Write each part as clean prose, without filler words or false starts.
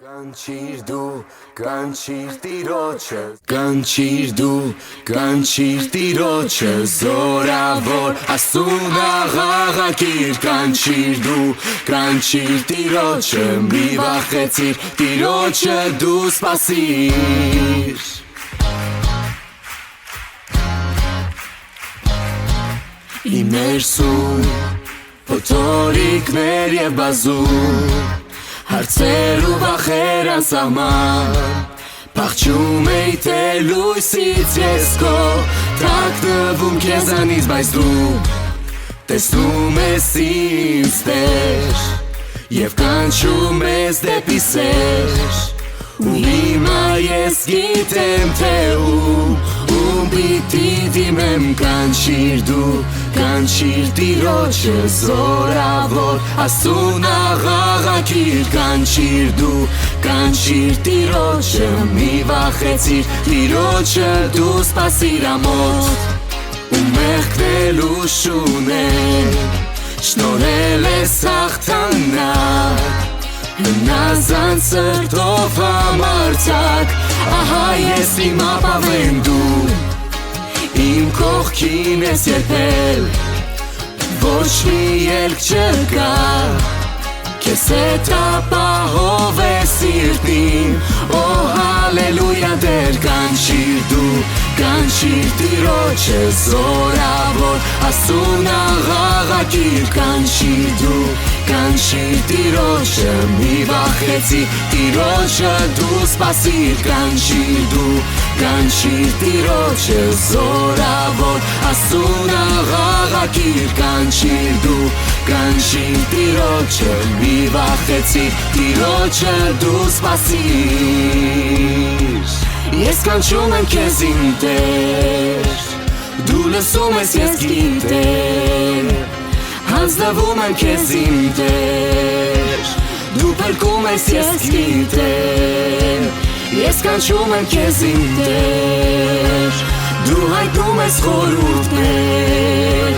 Կանչիր դու, կանչիր տիրոջը, կանչիր դու, կանչիր տիրոջը, զորավոր Աստծուն աղաղակիր, կանչիր դու, կանչիր տիրոջը, մի վախեցիր, տիրոջը դու սպասիր։ Իմ ներսում փոթորիկներ և բազում, հարցեր ու վախեր անսահման, փախչում էի թե լույսից ես քո թաքնվում քեզանից, բայց դու տեսնում ես ինձ Տեր և կանչում ես դեպի սեր, ու հիմա ես գիտեմ թե ում պիտի դիմեմ, կանչիր դու, կանչիր տիրոջը, զորավոր Աստծուն աղաղակիր, կանչիր դու, կանչիր տիրոջը, մի վախեցիր, տիրոջը դու սպասիր ամոթ, ու մեղքնելու շունեն, շնորհել ես հաղթանակ, հնազանդ սրտով համարձակ, ահա ես իմ ապավեմ դու, իմ կողքին ես երբել, ոչ մի ելք չկա, քեզ հետ ապահով է սիրտին, օ հալելույա Տեր, կանչիր դու, կանչիր տիրոջը, զորավոր Աստծուն աղաղակիր, կանչիր դու, կանչիր տիրոջը, մի վախեցիր, տիրոջը դու սպասիր, կանչիր դու, կանչիր տիրոջը, զորավոր Աստծուն աղաղակիր, կանչիր դու, կանչիր տիրոջը, մի վախեցիր, տիրոջը դու սպասիր։ Ես կանչում եմ քեզ իմ Տեր, դու լսում ես ես գիտեմ, հանձնվում եմ քեզ իմ Տեր, դու փրկում ես ես գիտեմ, ես կանչում եմ քեզ իմ Տեր, դու հայտնում ես խորհուրդներ,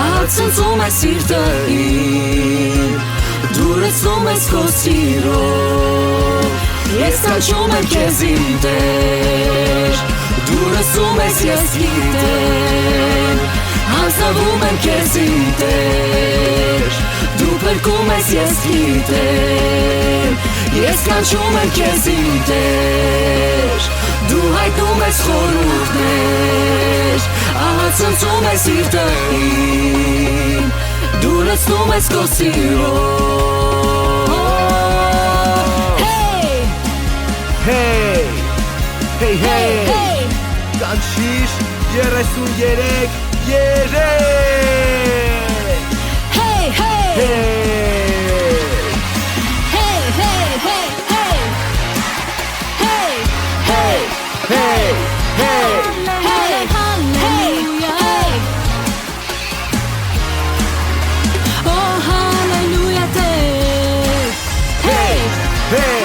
ացնցում ես սիրտը իմ, դու լսում ես քո սիրով, ես կանչում եմ քեզ իմ Տեր, դու լսում ես ես գիտեմ, հանձնվում եմ քեզ իմ Տեր, դու փրկում ես ես գիտեմ, ես կանչում եմ քեզ իմ Տեր, դու հայտնում ես խորհուրդներ, ահա ցնցում ես սիրտը իմ, դու լցնում ես քո սիրով։ Hey, hey, hey, կանչիր 33 Hey, hey, Hey, hey, hey, hey, hey, hey, hey, hey, hey, hallelujah, oh hallelujah, hey, hey,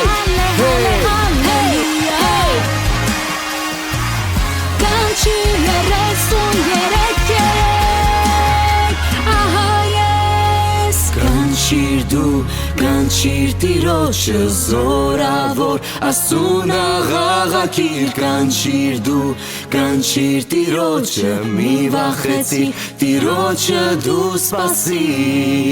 Կանչիր դու, կանչիր տիրոջը, զորավոր Աստծուն աղաղակիր, կանչիր դու, կանչիր տիրոջը, մի վախեցիր, տիրոջը դու սպասիր։